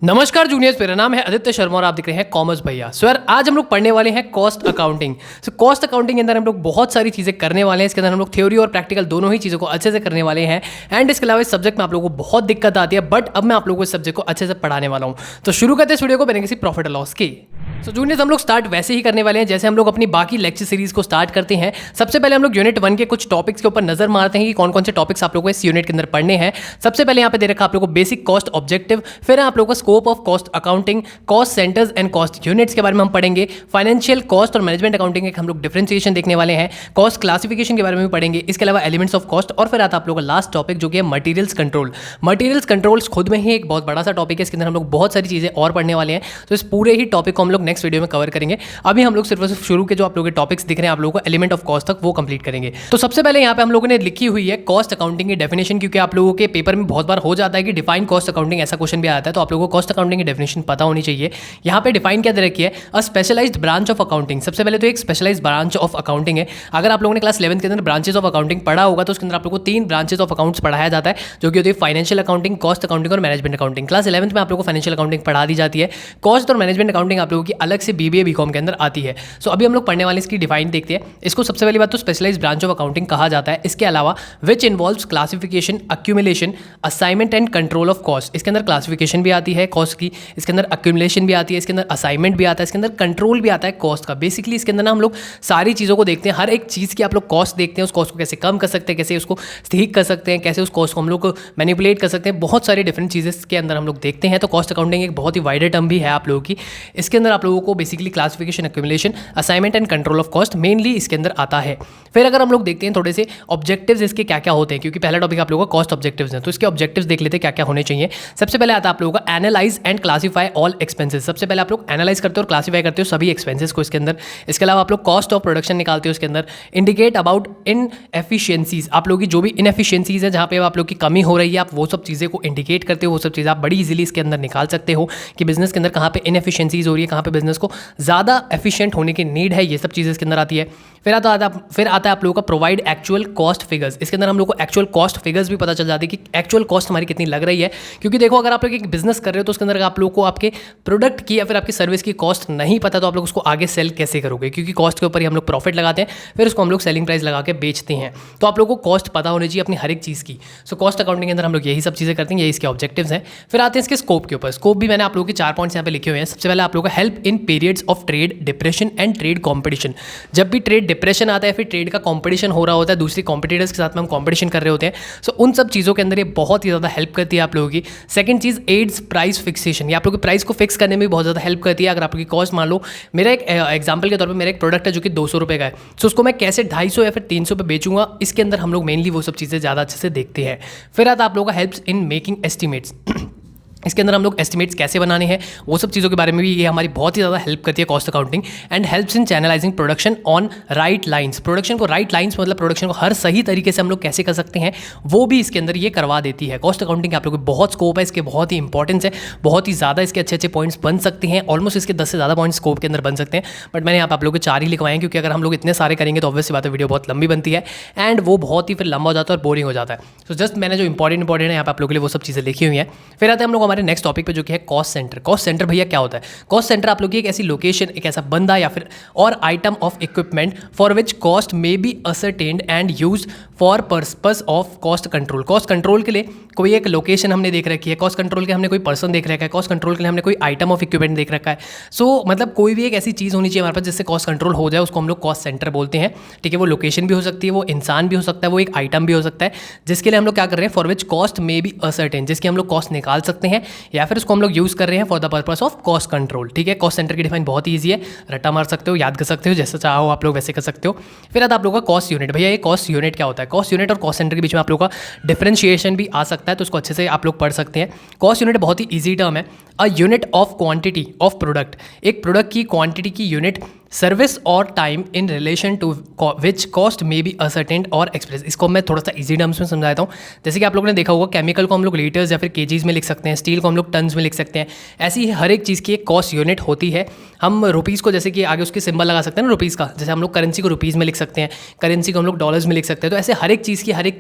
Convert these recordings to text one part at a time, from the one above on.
नमस्कार जूनियर्स, मेरा नाम है आदित्य शर्मा और आप देख रहे हैं कॉमर्स भैया। सर आज हम लोग पढ़ने वाले हैं कॉस्ट अकाउंटिंग। कॉस्ट अकाउंटिंग के अंदर हम लोग बहुत सारी चीज़ें करने वाले हैं। इसके अंदर हम लोग थ्योरी और प्रैक्टिकल दोनों ही चीज़ों को अच्छे से करने वाले हैं। एंड इसके अलावा इस सब्जेक्ट में आप लोगों को बहुत दिक्कत आती है, बट अब मैं आप लोगों को इस सब्जेक्ट को अच्छे से पढ़ाने वाला हूँ। तो शुरू करते हैं इस वीडियो को बिना किसी प्रॉफिट और लॉस की। जूनियर्स हम लोग स्टार्ट वैसे ही करने वाले हैं जैसे हम लोग अपनी बाकी लेक्चर सीरीज को स्टार्ट करते हैं। सबसे पहले हम लोग यूनिट 1 के कुछ टॉपिक्स के ऊपर नजर मारते हैं कि कौन कौन से टॉपिक्स आप लोगों को इस यूनिट के अंदर पढ़ने हैं। सबसे पहले यहाँ पे दे रखा आप लोगों को बेसिक कॉस्ट ऑब्जेक्टिव, फिर आप लोगों को scope of cost accounting, cost centres and cost units के बारे में हम पढ़ेंगे। फाइनेंशियल कॉस्ट और मैनेजमेंट अकाउंटिंग के हम लोग डिफरेंशिएशन देखने वाले हैं। कॉस्ट क्लासिफिकेशन के बारे में भी पढ़ेंगे। इसके अलावा एलिमेंट्स ऑफ कॉस्ट और फिर आता है आप लोगों का लास्ट टॉपिक जो कि है मटेरियल्स कंट्रोल। मटेरियल्स कंट्रोल्स खुद में ही एक बहुत बड़ा सा टॉपिक है। इसके अंदर हम लोग बहुत सारी चीजें और पढ़ने वाले हैं। तो इस पूरे ही टॉपिक को हम लोग नेक्स्ट वीडियो में कवर करेंगे। अभी हम लोग सिर्फ शुरू के जो आप लोगों के टॉपिक्स दिख रहे हैं आप लोगों को एलिमेंट ऑफ कॉस्ट तक वो कंप्लीट करेंगे। तो सबसे पहले यहाँ पे हम लोगों ने लिखी हुई है कॉस्ट अकाउंटिंग की डेफिनेशन, क्योंकि आप लोगों के पेपर में बहुत बार हो जाता है कि डिफाइन कॉस्ट अकाउंटिंग ऐसा क्वेश्चन भी आता है। तो आप लोगों को कॉस्ट अकाउंटिंग की डेफिनेशन पता होनी चाहिए। यहाँ पे डिफाइन क्या दे रखी है, अ स्पेशलाइज्ड ब्रांच ऑफ अकाउंटिंग। सबसे पहले तो एक स्पेशलाइज्ड ब्रांच ऑफ अकाउंटिंग है। अगर आप लोगों ने क्लास 11 के अंदर ब्रांचेस ऑफ अकाउंटिंग पढ़ा होगा तो उसके अंदर आप लोगों को 3 ब्रांचेस ऑफ अकाउंट्स पढ़ाया जाता है, जो कि होती है फाइनेंशियल अकाउंटिंग, कॉस्ट अकाउंटिंग और मैनेजमेंट अकाउंटिंग। क्लास 11 में आप लोगों को फाइनेंशियल अकाउंटिंग पढ़ा दी जाती है। कॉस्ट और मैनेजमेंट अकाउंटिंग आप लोगों की अलग से बीबीए बीकॉम के अंदर आती है। सो अभी हम लोग पढ़ने वाले इसकी डिफाइन देखते हैं। इसको सबसे पहली बात तो स्पेशलाइज्ड ब्रांच ऑफ अकाउंटिंग कहा जाता है। इसके अलावा which involves classification, accumulation, assignment and control of cost. इसके अंदर क्लासिफिकेशन भी आती है कॉस्ट की, इसके अंदर अक्यूमुलेशन भी आती है, इसके अंदर असाइनमेंट भी आता है, इसके अंदर कंट्रोल भी आता है कॉस्ट का। बेसिकली इसके अंदर ना हम लोग सारी चीज़ों को देखते हैं, हर एक चीज़ की आप लोग कॉस्ट देखते हैं, उस कॉस्ट को कैसे कम कर सकते हैं, कैसे उसको ठीक कर सकते हैं, कैसे उस कॉस्ट को हम लोग मैनिपुलेट कर सकते हैं। बहुत सारी डिफरेंट चीज़ें के अंदर हम लोग देखते हैं। तो कॉस्ट अकाउंटिंग एक बहुत ही वाइडर टर्म भी है आप लोगों की। इसके अंदर आप लोगों को basically classification, accumulation, assignment and control of cost mainly इसके अंदर आता है। फिर अगर हम लोग देखते हैं थोड़े से ऑब्जेक्टिव्स इसके क्या क्या होते हैं, क्योंकि पहला टॉपिक आप लोगों का कॉस्ट ऑब्जेक्टिव्स हैं, तो इसके ऑब्जेक्टिव्स देख लेते हैं क्या क्या होने चाहिए। सबसे पहले आता है आप लोगों का analyse and classify all expenses. सबसे पहले आप लोग एनालाइज करते हो और क्लासीफाई करते हो सभी एक्सपेंसेस को इसके अंदर। इसके अलावा आप लोग कॉस्ट ऑफ प्रोडक्शन निकालते हो इसके अंदर। इंडिकेट अबाउट इन एफिशिएंसीज, आप लोगों की जो भी इनएफिशिएंसीज है, जहाँ पे आप लोग की कमी हो रही है, आप वो सब चीज़ें को इंडिकेट करते हो। वो सब चीज़ें आप बड़ी इजीली इसके अंदर निकाल सकते हो कि बिजनेस के अंदर कहाँ पे इनएफिशिएंसीज हो रही है, कहाँ पे बिजनेस को ज़्यादा एफिशिएंट होने की नीड है। ये सब चीज़ें इसके अंदर आती है। फिर आता है आप लोगों का प्रोवाइड एक्चुअल कॉस्ट फिगर्स। इसके अंदर हम लोग को एक्चुअल कॉस्ट फिगर्स भी पता चल जाती है कि एक्चुअल कॉस्ट हमारी कितनी लग रही है। क्योंकि देखो, अगर आप लोग एक बिजनेस कर रहे हो तो उसके अंदर आप लोग को आपके प्रोडक्ट की या फिर आपकी सर्विस की कॉस्ट नहीं पता, तो आप लोग उसको आगे सेल कैसे करोगे, क्योंकि कॉस्ट के ऊपर ही हम लोग प्रॉफिट लगाते हैं, फिर उसको हम लोग सेलिंग प्राइस लगा के बेचते हैं। तो आप लोगों को कॉस्ट पता होनी चाहिए अपनी हर एक चीज़ की। सो कॉस्ट अकाउंटिंग के अंदर हम लोग यही सब चीज़ें करते हैं, यही इसके ऑब्जेक्टिव्स हैं। फिर आते हैं इसके स्कोप के ऊपर। स्कोप भी मैंने आप लोगों के 4 पॉइंट्स यहाँ पे लिखे हुए हैं। सबसे पहले आप लोगों का help in periods of trade depression and trade competition. जब भी ट्रेड डिप्रेशन आता है, फिर ट्रेड का कॉम्पिटिशन हो रहा होता है, दूसरी कॉम्पिटिटर्स के साथ में हम कॉम्पिटिशन कर रहे होते हैं, सो उन सब चीज़ों के अंदर ये बहुत ही ज़्यादा हेल्प करती है आप लोगों की। सेकंड चीज़, एड्स प्राइस फिक्सेशन। ये आप लोगों के प्राइस को फिक्स करने में भी बहुत ज़्यादा हेल्प करती है। अगर आपकी कॉस्ट, मान लो मेरा एक एग्जांपल के तौर पे मेरा एक प्रोडक्ट है जो कि 200 रुपये का है, सो उसको मैं कैसे 250 या फिर 300 पे बेचूंगा, इसके अंदर हम लोग मेनली वो सब चीज़ें ज़्यादा अच्छे से देखते हैं। फिर आता आप लोगों का हेल्प्स इन मेकिंग एस्टिमेट्स। इसके अंदर हम लोग एस्टिमेट्स कैसे बनाने हैं, वो सब चीज़ों के बारे में भी ये हमारी बहुत ही ज़्यादा हेल्प करती है cost accounting. And helps in channelising production on right lines. Production को राइट लाइंस मतलब प्रोडक्शन को हर सही तरीके से हम लोग कैसे कर सकते हैं, वो भी इसके अंदर ये करवा देती है। कॉस्ट अकाउंटिंग आप लोगों को बहुत स्कोप है, इसके बहुत ही इंपॉर्टेंस है, बहुत ही ज़्यादा इसके अच्छे अच्छे पॉइंट्स बन सकते हैं। ऑलमोस्ट इसके 10 से ज़्यादा पॉइंट्स स्कोप के अंदर बन सकते हैं, बट मैंने यहाँ पे आप लोगों को 4 ही लिखवाए हैं, क्योंकि अगर हम लोग इतने सारे करेंगे तो ऑब्वियस सी बात है वीडियो बहुत लंबी बनती है एंड वो बहुत ही फिर लंबा हो जाता है और बोरिंग हो जाता है। सो जस्ट मैंने जो इंपॉर्टेंट है यहाँ पे आप लोगों के लिए वो सब चीज़ें लिखी हुई हैं। फिर आते हैं हम लोग हमारे नेक्स्ट टॉपिक पे जो है कॉस्ट सेंटर। कॉस्ट सेंटर भैया क्या होता है? कॉस्ट सेंटर आप लोग की एक ऐसी लोकेशन, एक ऐसा बंदा या फिर और item of equipment for which cost may B ascertained and used for purpose of cost control. Cost control के लिए कोई एक लोकेशन हमने देख रखी है, कॉस्ट कंट्रोल के हमने कोई पर्सन देख रखा है, कॉस्ट कंट्रोल के लिए हमने कोई आइटम ऑफ इक्विपमेंट देख रखा है। सो मतलब कोई भी एक ऐसी चीज़ होनी चाहिए हमारे पास जिससे कॉस्ट कंट्रोल हो जाए, उसको हम लोग कॉस्ट सेंटर बोलते हैं। ठीक है, वो लोकेशन भी हो सकती है, वो इंसान भी हो सकता है, वो एक आइटम भी हो सकता है, जिसके लिए हम लोग क्या कर रहे हैं, for which cost may B ascertain, जिसकी हम लोग कॉस्ट निकाल सकते हैं या फिर उसको हम लोग यूज़ कर रहे हैं for the purpose of cost control. ठीक है, कॉस्ट सेंटर की डिफाइन बहुत ही ईजी है, रट्टा मार सकते हो, याद कर सकते हो, जैसा चाहो आप लोग वैसे कर सकते हो। फिर आता आप लोगों का कॉस्ट यूनिट। भैया ये कॉस्ट यूनिट क्या होता है? कॉस्ट यूनिट और कॉस्ट सेंटर के बीच में आप लोगों का डिफरेंशिएशन भी आ सकता है, तो उसको अच्छे से आप लोग पढ़ सकते हैं। कॉस्ट यूनिट बहुत ही ईजी टर्म है। A unit of quantity of product, एक प्रोडक्ट की क्वांटिटी की यूनिट सर्विस और time in relation to which cost may be ascertained और एक्सप्रेस। इसको मैं थोड़ा सा इजी टर्म्स में समझाता हूँ। जैसे कि आप लोगों ने देखा होगा, केमिकल को हम लोग लीटर्स या फिर केजीज में लिख सकते हैं, स्टील को हम लोग टन्स में लिख सकते हैं। ऐसी ही हर एक चीज़ की एक कॉस्ट यूनिट होती है। हम रुपीज़ को जैसे कि आगे उसके सिंबल लगा सकते हैं ना रुपीज़ का, जैसे हम लोग करेंसी को रुपीज़ में लिख सकते हैं, करेंसी को हम लोग डॉलर्स में लिख सकते हैं। तो ऐसे हर एक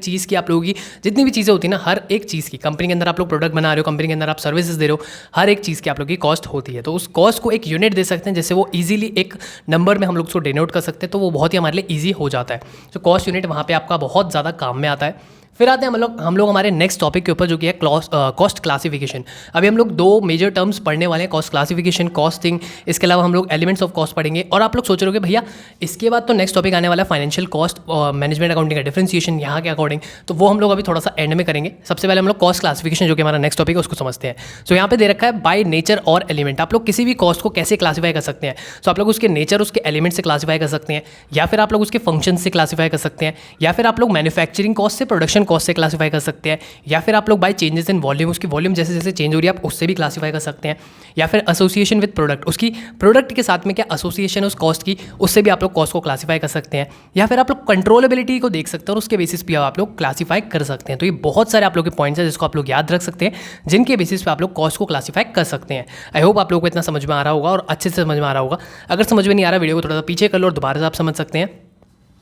चीज़ की आप लोगों की जितनी भी चीज़ें होती हैं ना, हर एक चीज़ की, कंपनी के अंदर आप लोग प्रोडक्ट बना रहे हो, कंपनी के अंदर आप सर्विसेज दे रहे हो, हर एक चीज़ की आप लोग की कॉस्ट होती है। तो उस कॉस्ट को एक यूनिट दे सकते हैं, जैसे वो ईजिली एक नंबर में हम लोग उसको डिनोट कर सकते हैं, तो वो बहुत ही हमारे लिए ईजी हो जाता है। तो कॉस्ट यूनिट वहाँ पे आपका बहुत ज़्यादा काम में आता है। फिर आते हैं हम लोग हमारे नेक्स्ट टॉपिक के ऊपर, जो कि है कॉस्ट क्लासिफिकेशन। अभी हम लोग 2 मेजर टर्म्स पढ़ने वाले हैं, कॉस्ट क्लासिफिकेशन, कॉस्टिंग। इसके अलावा हम लोग एलिमेंट्स ऑफ कॉस्ट पढ़ेंगे। और आप लोग सोच रहे हो कि भैया इसके बाद तो नेक्स्ट टॉपिक आने वाला है फाइनेंशियल कॉस्ट, मैनेजमेंट अकाउंटिंग का डिफरेंशिएशन यहाँ के अकॉर्डिंग, तो वो हम लोग अभी थोड़ा सा एंड में करेंगे। सबसे पहले हम लोग कॉस्ट क्लासिफिकेशन, जो कि हमारा नेक्स्ट टॉपिक है, उसको समझते हैं। सो यहाँ पे दे रखा है बाय नेचर और एलिमेंट। आप लोग किसी भी कॉस्ट को कैसे क्लासीफाई कर सकते हैं। सो आप लोग उसके नेचर, उसके एलिमेंट से क्लासीफाई कर सकते हैं, या फिर आप लोग उसके फंक्शन से क्लासीफाई कर सकते हैं, या फिर आप लोग मैन्युफैक्चरिंग कॉस्ट से प्रोडक्शन कॉस्ट से क्लासीफाई कर सकते हैं, या फिर आप लोग बाय चेंजेस इन वॉल्यूम, उसकी वॉल्यूम जैसे जैसे चेंज हो रही है आप उससे भी क्लासीफाई कर सकते हैं, या फिर एसोसिएशन विद प्रोडक्ट, उसकी प्रोडक्ट के साथ में क्या एसोसिएशन है उस कॉस्ट की, उससे भी आप लोग कॉस्ट को क्लासीफाई कर सकते हैं, या फिर आप लोग कंट्रोलेबिलिटी को देख सकते हैं और उसके बेसिस पे आप लोग क्लासीफाई कर सकते हैं। तो ये बहुत सारे आप लोग के पॉइंट्स हैं जिसको आप लोग याद रख सकते हैं, जिनके बेसिस पे आप लोग कॉस्ट को क्लासीफाई कर सकते हैं। आई होप आप लोगों को इतना समझ में आ रहा होगा और अच्छे से समझ में आ रहा होगा। अगर समझ में नहीं आ रहा, वीडियो को थोड़ा सा पीछे कर लो और दोबारा से आप समझ सकते हैं।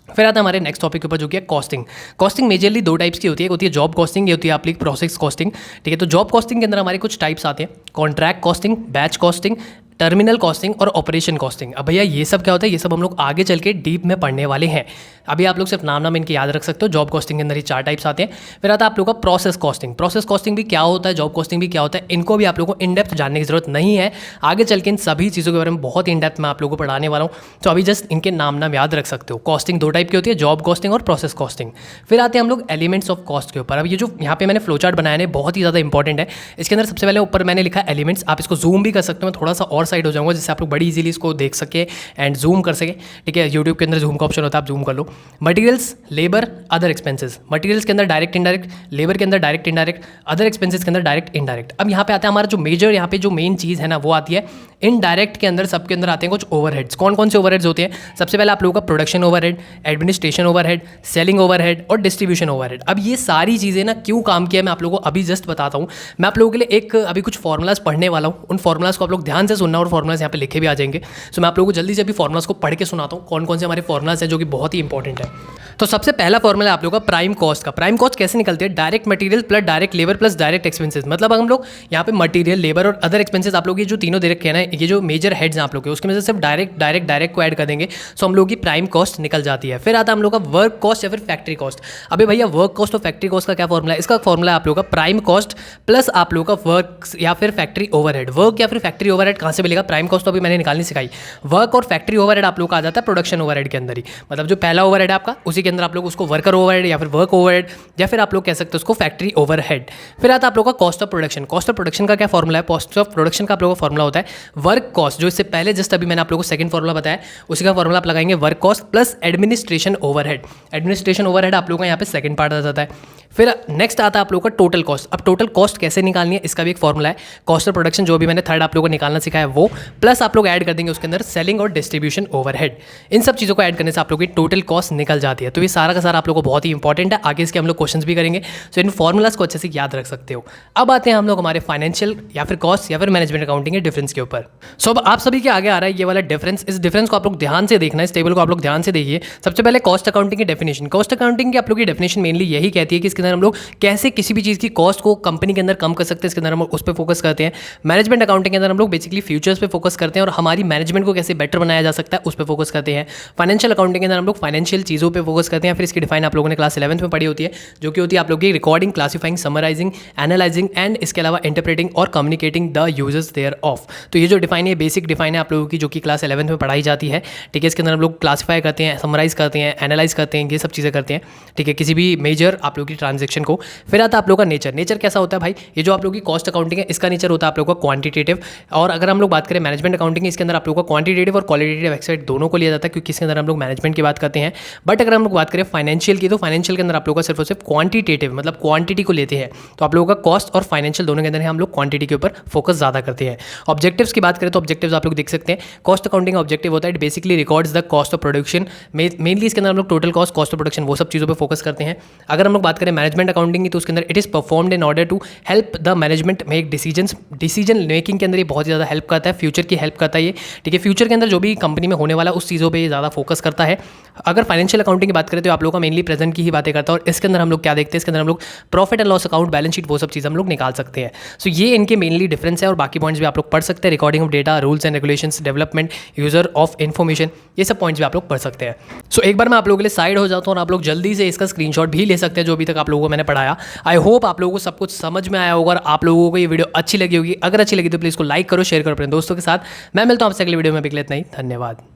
फिर आता है हमारे नेक्स्ट टॉपिक के ऊपर, जो कि है कॉस्टिंग। कॉस्टिंग मेजरली 2 टाइप्स की होती है। एक होती है जॉब कॉस्टिंग, ये होती है आपकी प्रोसेस कॉस्टिंग। ठीक है, तो जॉब कॉस्टिंग के अंदर हमारे कुछ टाइप्स आते हैं, contract costing, batch costing, terminal costing और ऑपरेशन कॉस्टिंग। अब भैया ये सब क्या होता है, ये सब हम लोग आगे चल के डीप में पढ़ने वाले हैं। अभी आप लोग सिर्फ नाम इनके याद रख सकते हो। जॉब कॉस्टिंग के अंदर ये 4 टाइप्स आते हैं। फिर आता है आप लोग का प्रोसेस कॉस्टिंग। प्रोसेस कॉस्टिंग भी क्या होता है, जॉब कॉस्टिंग भी क्या होता है, इनको भी आप लोगों को इन डेप्थ जानने की जरूरत नहीं है। आगे चल के इन सभी चीज़ों के बारे में बहुत इन डेप्थ मैं आप लोगों को पढ़ाने वाला हूँ। तो अभी जस्ट इनके नाम याद रख सकते हो। कॉस्टिंग 2 टाइप की होती है, जॉब कॉस्टिंग और प्रोसेस कॉस्टिंग। फिर आते हैं हम लोग एलिमेंट्स ऑफ कॉस्ट के ऊपर। अब ये जो यहाँ पे मैंने फ्लो चार्ट बनाया है बहुत ही ज़्यादा इंपॉर्टेंट है। इसके अंदर सबसे पहले ऊपर मैंने लिखा एलिमेंट्स। आप इसको जूम भी कर सकते हो, मैं थोड़ा सा और साइड हो जाऊँगा जिससे आप लोग बड़ी इजीली इसको देख सके एंड जूम कर सके। ठीक है, यूट्यूब के अंदर जूम का ऑप्शन होता है, आप जूम कर लो। Materials, labour, other expenses. Materials के अंदर डायरेक्ट इनडायरेक्ट, लेबर के अंदर डायरेक्ट इनडायरेक्ट, अदर एक्सपेंसेस के अंदर डायरेक्ट इनडायरेक्ट। अब यहाँ पे आता है हमारा जो मेजर, यहाँ पे जो मेन चीज़ है ना, वो आती है इनडायरेक्ट के अंदर। सबके अंदर आते हैं कुछ ओवरहेड्स। कौन कौन से ओवरहेड्स होते हैं? सबसे पहले आप लोगों का production overhead, administration overhead, selling overhead और डिस्ट्रीब्यूशन ओवरहेड। अब ये सारी चीज़ें ना क्यों काम किया मैं आप लोगों को अभी जस्ट बताता हूँ। मैं आप लोगों के लिए एक अभी कुछ फॉर्मुलाज पढ़ने वाला हूँ। उन फॉर्मुलाज को आप लोग ध्यान से सुनना और फॉर्मुलाज यहाँ पे लिखे भी आ जाएंगे। सो मैं आप लोगों को जल्दी से अभी फॉर्मुलाज को पढ़ के सुनाता हूँ, कौन कौन से हमारे फॉर्मुलाज हैं जो कि बहुत ही इंपॉर्टेंट है। तो सबसे पहला फॉर्मूला आप लोगों का प्राइम कॉस्ट का। प्राइम कॉस्ट कैसे निकलती है? Direct material plus direct labour plus direct expenses. मतलब हम लोग यहाँ पे मटेरियल, लेबर और अदर एक्सपेंसेस आप लोग ये जो तीनों दे रखे हैं ना, ये जो मेजर हेड्स हैं आप लोग के, उसके में से सिर्फ डायरेक्ट को ऐड कर देंगे, सो हम लोग की प्राइम कॉस्ट निकल जाती है। फिर आता है हम लोग का वर्क कॉस्ट या फिर फैक्ट्री कॉस्ट। अबे भैया वर्क कॉस्ट और फैक्ट्री कॉस्ट का क्या फॉर्मूला है? इसका फॉर्मूला है आप लोग का प्राइम कॉस्ट प्लस आप लोग का वर्क या फिर फैक्ट्री ओवरहेड। वर्क या फिर फैक्ट्री ओवरहेड कहाँ से मिलेगा? प्राइम कॉस्ट तो अभी मैंने निकालनी सिखाई। वर्क और फैक्ट्री ओवरहेड आप लोग का आ जाता है प्रोडक्शन ओवरहेड के अंदर ही। मतलब जो पहला ओवरहेड है आपका, उसी के अंदर आप लोग उसको वर्कर ओवरहेड या फिर वर्क ओवरहेड या फिर आप लोग कह सकते हो उसको फैक्ट्री ओवरहेड। फिर आता है आप लोग का cost of production. Cost of production का क्या फॉर्मूला है? कॉस्ट ऑफ प्रोडक्शन का आप लोगों का फॉर्मूला होता है वर्क कॉस्ट, जो इससे पहले जस्ट अभी मैंने आप लोगों को सेकंड फॉर्मूला बताया, उसी का फॉर्मूला आप लगाएंगे work cost plus administration overhead. Administration overhead आप लोगों का यहाँ पे सेकंड पार्ट आ जाता है। फिर नेक्स्ट आता है आप लोगों का टोटल कॉस्ट। अब टोटल कॉस्ट कैसे निकालनी है, इसका भी एक फॉर्मूला है। कॉस्ट ऑफ प्रोडक्शन जो भी मैंने थर्ड आप लोगों को निकालना सिखाया वो, प्लस आप लोग ऐड कर देंगे उसके अंदर सेलिंग और डिस्ट्रीब्यूशन ओवरहेड। इन सब चीज़ों को ऐड करने से आप लोगों की टोटल कॉस्ट निकल जाती है। तो ये सारा का सारा आप लोगों को बहुत ही इंपॉर्टेंट है, आगे इसके हम लोग क्वेश्चन भी करेंगे, सो इन फॉर्मुलाज को अच्छे से याद रख सकते हो। अब आते हैं हम लोग हमारे फाइनेंशियल या फिर कॉस्ट या फिर मैनेजमेंट अकाउंटिंग के डिफरेंस के ऊपर। सो अब आप सभी के आगे आ रहा है ये वाला डिफरेंस। इस डिफरेंस को आप लोग ध्यान से देखना है, इस टेबल को आप लोग ध्यान से देखिए। सबसे पहले कॉस्ट अकाउंटिंग की डेफिनेशन। कॉस्ट अकाउंटिंग की आप लोग की डेफिनेशन मेनली यही कहती है कि इसके अंदर हम लोग कैसे किसी भी चीज़ की कॉस्ट को कंपनी के अंदर कम कर सकते हैं, इसके अंदर हम उस पर फोकस करते हैं। मैनेजमेंट अकाउंटिंग के अंदर हम लोग बेसिकली फ्यूचर्स पे फोकस करते हैं और हमारी मैनेजमेंट को कैसे बेटर बनाया जा सकता है उस पर फोकस करते हैं। फाइनेंशियल अकाउंटिंग के अंदर हम लोग फाइनेंशियल चीज़ों पर फोकस करते हैं। फिर इसकी डिफाइन आप लोगों ने क्लास 11th में पढ़ी होती है, जो कि होती है आप लोग की recording, classifying, summarising, analysing and इसके अलावा इंटरप्रेटिंग और communicating the users thereof. तो ये जो डिफाइन है, बेसिक डिफाइन है आप लोगों की, जो कि क्लास 11th में पढ़ाई जाती है। ठीक है, इसके अंदर हम लोग क्लासीफाई करते हैं, समराइज करते हैं, एनालाइज करते हैं, ये सब चीज़ें करते हैं। ठीक है, किसी भी मेजर आप लोग की ट्रांजेक्शन को। फिर आता है आप लोग का नेचर। नेचर कैसा होता है भाई? ये जो आप लोग की कॉस्ट अकाउंटिंग है, इसका नेचर होता है आप लोग का क्वांटिटेटिव। और अगर हम लोग बात करें मैनेजमेंट अकाउंटिंग, इसके अंदर आप लोग का क्वांटिटेटिव और क्वालिटेटिव एक्सपेक्ट दोनों को लिया जाता है, क्योंकि इसके अंदर हम लोग मैनेजमेंट की बात करते हैं। बट अगर हम लोग बात करें फाइनेंशियल की, तो फाइनेंशियल के अंदर आप लोगों का सिर्फ और सिर्फ क्वांटिटेटिव मतलब क्वांटिटी को लेते हैं, तो आप लोगों का कॉस्ट और फाइनेंशियल दोनों के अंदर हम लोग क्वांटिटी के ऊपर फोकस ज़्यादा करते हैं। ऑब्जेक्टिव्स की बात करें तो ऑब्जेक्टिव्स आप लोग देख सकते हैं, कॉस्ट अकाउंटिंग का ऑब्जेक्टिव होता है it basically records the cost of production. Mainly इसके अंदर हम लोग total cost, cost of production, वो सब चीज़ों पर फोकस करते हैं। अगर हम लोग बात करें मैनेजमेंट अकाउंटिंग की, तो उसके अंदर it is performed in order to help the management make decision making के अंदर ये बहुत ज़्यादा हेल्प करता है, फ्यूचर की हेल्प करता है ये, ठीक है। फ्यूचर के अंदर जो भी कंपनी में होने वाला उस चीज़ों पे ये ज़्यादा फोकस करता है। अगर फाइनेंशियल अकाउंटिंग की बात करें तो आप लोगों का मेनली प्रेजेंट की ही बातें करता है, और इसके अंदर हम लोग क्या देखते हैं, इसके अंदर हम लोग profit and loss account, balance sheet, वो सब चीज़ हम लोग निकाल सकते हैं। सो ये इनके मेनली डिफरेंस है, और बाकी पॉइंट्स भी आप लोग पढ़ सकते हैं, recording of data, rules and regulations, development, user of information, ये सब पॉइंट्स भी आप लोग पढ़ सकते हैं। सो एक बार मैं आप लोगों के लिए साइड हो जाता हूँ और आप लोग जल्दी से इसका स्क्रीनशॉट भी ले सकते हैं जो अभी तक आप लोगों को मैंने पढ़ाया। आई होप आप लोगों को सब कुछ समझ में आया होगा और आप लोगों को ये वीडियो अच्छी लगी होगी। अगर अच्छी लगी तो प्लीज़ को लाइक करो, शेयर करो अपने दोस्तों के साथ। मैं मिलता हूँ आपसे अगले वीडियो में, भी इतना ही, धन्यवाद।